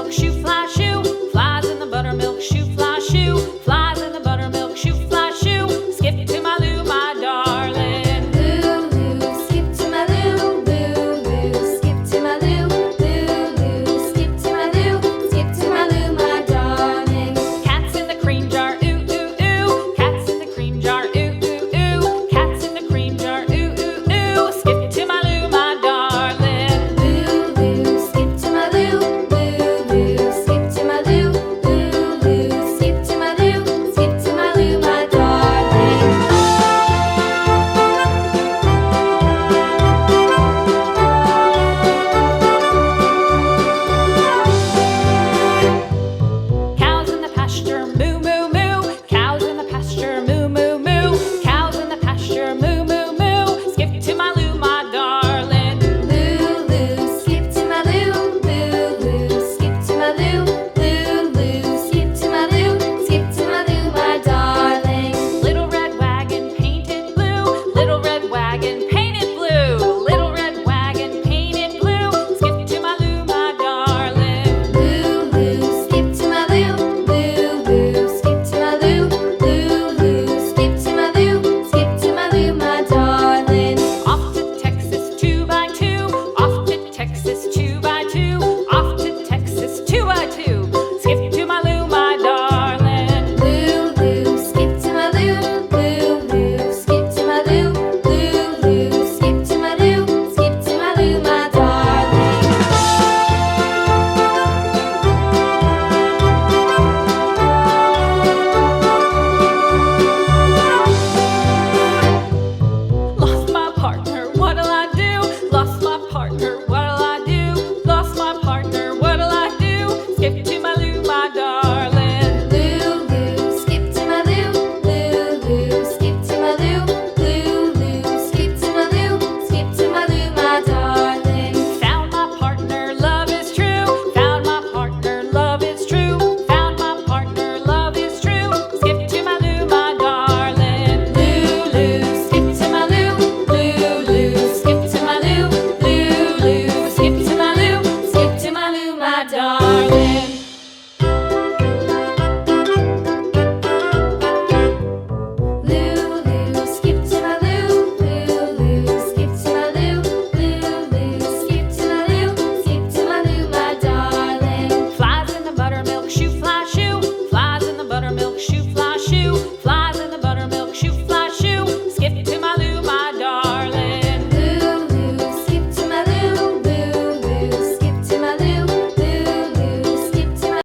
buttermilk shoe, fly shoe. Flies in the buttermilk shoe, fly shoe. Flies in the buttermilk shoe, fly shoe. Skip to my Lou, my darling. Lulu, skip to my Lou, Lulu, skip to my Lou, Lulu, skip to my Lou, skip to my Lou, my darling. Cats in the cream jar, ooh, ooh, ooh. Cats in the cream jar, ooh, ooh, ooh. Cats in the cream jar, ooh, ooh, ooh. Skip to my Lou, my darling. Lulu, skip to my Lou, Lulu, skip to my Lou, Lulu, skip to my Lou, skip to my Lou, my darling. Cows in the pasture, moo, moo, moo. Cows in the pasture, moo, moo, moo. Cows in the pasture, moo, moo, moo. Skip to my Lou, my darling. Lulu, skip to my Lou, Lulu, skip to my Lou, Lulu, skip to my Lou, skip to my Lou, my darling. Little red wagon painted blue. Little red wagon painted blue. Little red wagon painted blue. Skip to my Lou, my darling. Lulu, skip to my Lou, Lulu, skip to my Lou, Lulu, skip to my Lou, skip to my Lou, my darling. Off to Texas 2x2. Off to Texas 2x2. Off to Texas 2x2. Skip to my Lou, my darling. Lulu, skip to my Lou, Lulu, skip to my Lou, Lulu, skip to my Lou, skip to my Lou, my darling. Lost my partner, what'll I do? Lost my partner, what'll I do? Lost my partner, what'll I do? Skip to my Lou, my darling. Lulu, skip to my Lou, Lulu, skip to my Lou, Lulu, skip to my Lou, skip to my Lou, my darling. Found my partner, love is true. Found my partner, love is true. Found my partner, love is true. Skip to my Lou, my darling. Lulu, skip to my Lou, Lulu, skip to my Lou, Lulu, skip to my Lou, skip to my Lou, my darling.